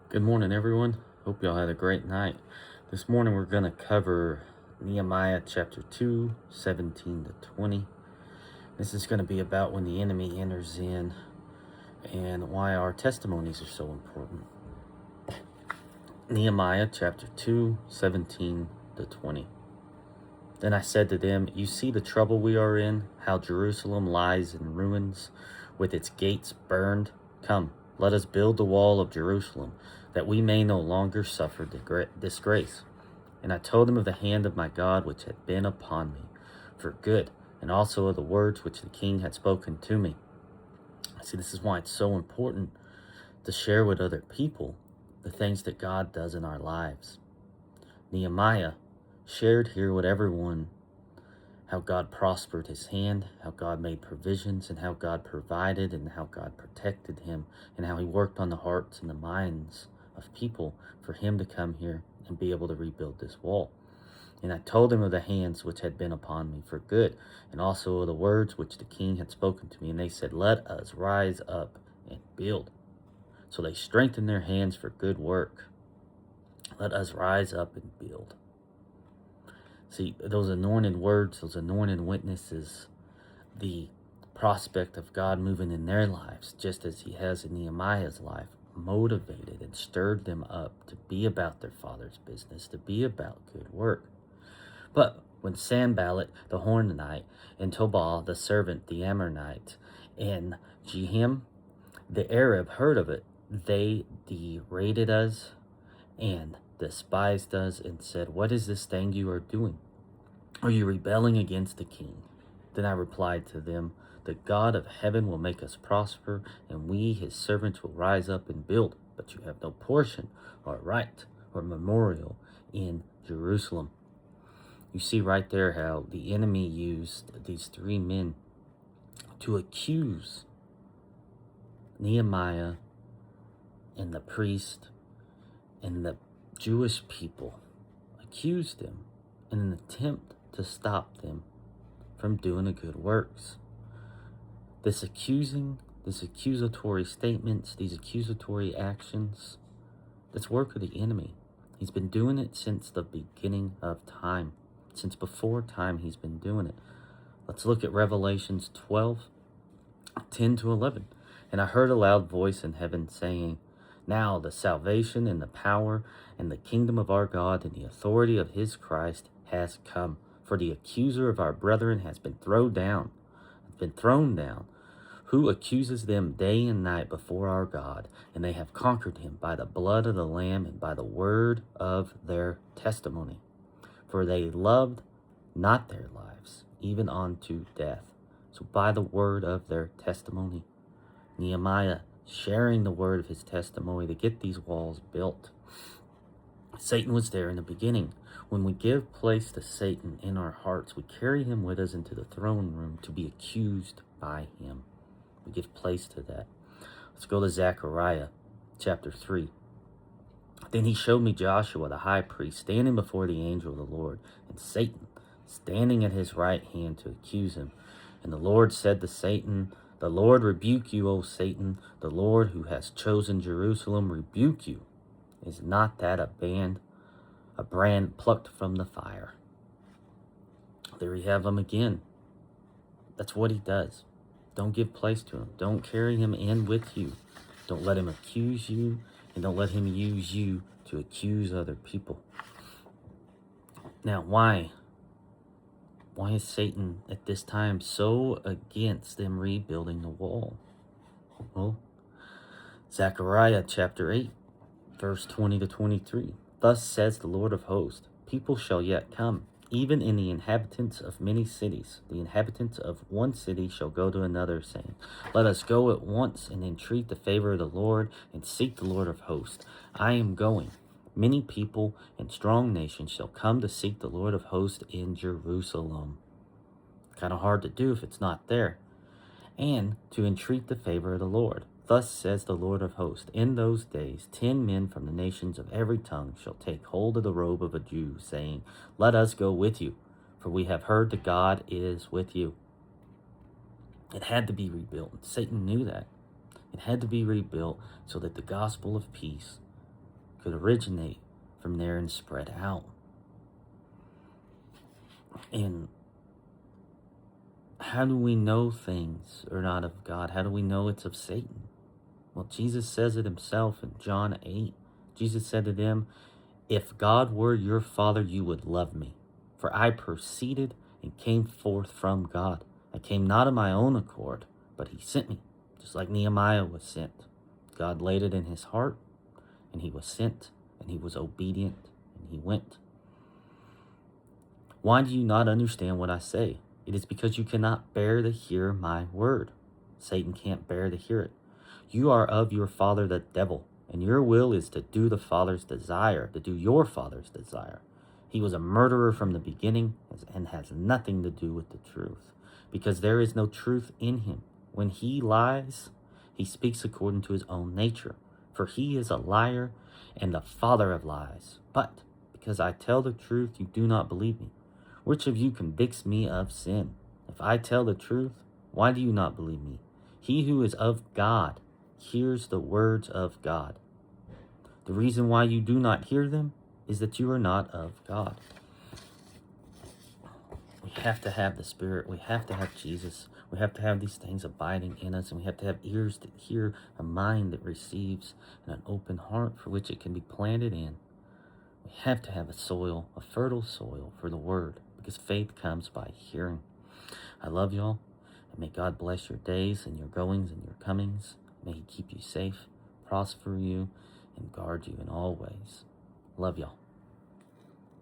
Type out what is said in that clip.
Good morning, everyone. Hope y'all had a great night. This morning we're going to cover Nehemiah chapter 2, 17 to 20. This is going to be about when the enemy enters in and why our testimonies are so important. Nehemiah chapter 2, 17 to 20. Then I said to them, "You see the trouble we are in, how Jerusalem lies in ruins, with its gates burned. Come, let us build the wall of Jerusalem, that we may no longer suffer disgrace." And I told them of the hand of my God which had been upon me for good, and also of the words which the king had spoken to me. See, this is why it's so important to share with other people the things that God does in our lives. Nehemiah shared here with everyone how God prospered his hand, how God made provisions, and how God provided, and how God protected him, and how he worked on the hearts and the minds of people for him to come here and be able to rebuild this wall. And I told him of the hands which had been upon me for good, and also of the words which the king had spoken to me. And they said, "Let us rise up and build." So they strengthened their hands for good work. Let us rise up and build. See, those anointed words, those anointed witnesses, the prospect of God moving in their lives, just as he has in Nehemiah's life, motivated and stirred them up to be about their Father's business, to be about good work. But when Sanballat the Horonite and Tobiah the servant, the Ammonite, and Geshem the Arab heard of it, they derided us and despised us and said, "What is this thing you are doing? Are you rebelling against the king?" Then I replied to them, "The God of heaven will make us prosper, and we, his servants, will rise up and build. But you have no portion or right or memorial in Jerusalem." You see right there how the enemy used these three men to accuse Nehemiah and the priest and the Jewish people, accused them in an attempt to stop them from doing the good works. This accusatory statements, these accusatory actions, that's work of the enemy. He's been doing it since the beginning of time. Since before time, he's been doing it. Let's look at Revelations 12, 10 to 11. And I heard a loud voice in heaven saying, "Now the salvation and the power and the kingdom of our God and the authority of his Christ has come. For the accuser of our brethren has been thrown down, who accuses them day and night before our God, and they have conquered him by the blood of the Lamb and by the word of their testimony. For they loved not their lives, even unto death." So by the word of their testimony, Nehemiah sharing the word of his testimony to get these walls built. Satan was there in the beginning. When we give place to Satan in our hearts, we carry him with us into the throne room to be accused by him. We give place to that. Let's go to Zechariah chapter 3. Then he showed me Joshua the high priest standing before the angel of the Lord, and Satan standing at his right hand to accuse him. And the Lord said to Satan, "The Lord rebuke you, O Satan. The Lord who has chosen Jerusalem rebuke you. Is not that a brand plucked from the fire?" There we have him again. That's what he does. Don't give place to him. Don't carry him in with you. Don't let him accuse you, and don't let him use you to accuse other people. Now, why is Satan at this time so against them rebuilding the wall? Well, Zechariah chapter 8, verse 20 to 23. "Thus says the Lord of hosts, people shall yet come, even in the inhabitants of many cities. The inhabitants of one city shall go to another, saying, Let us go at once and entreat the favor of the Lord and seek the Lord of hosts. I am going. Many people and strong nations shall come to seek the Lord of hosts in Jerusalem." Kind of hard to do if it's not there. "And to entreat the favor of the Lord. Thus says the Lord of hosts, in those days 10 men from the nations of every tongue shall take hold of the robe of a Jew, saying, Let us go with you, for we have heard that God is with you." It had to be rebuilt. Satan knew that. It had to be rebuilt so that the gospel of peace could originate from there and spread out. And how do we know things are not of God? How do we know it's of Satan? Well, Jesus says it himself in John 8. Jesus said to them, "If God were your Father, you would love me. For I proceeded and came forth from God. I came not of my own accord, but he sent me." Just like Nehemiah was sent. God laid it in his heart, and he was sent, and he was obedient, and he went. Why do you not understand what I say? It is because you cannot bear to hear my word. Satan can't bear to hear it. You are of your father the devil, and your will is to do the Father's desire, to do your father's desire. He was a murderer from the beginning and has nothing to do with the truth, because there is no truth in him. When he lies, he speaks according to his own nature, for he is a liar and the father of lies. But because I tell the truth, you do not believe me. Which of you convicts me of sin? If I tell the truth, why do you not believe me? He who is of God hears the words of God. The reason why you do not hear them is that you are not of God. We have to have the Spirit. We have to have Jesus. We have to have these things abiding in us, and we have to have ears that hear, a mind that receives, and an open heart for which it can be planted in. We have to have a soil, a fertile soil for the Word, because faith comes by hearing. I love y'all, and may God bless your days and your goings and your comings. May he keep you safe, prosper you, and guard you in all ways. Love y'all.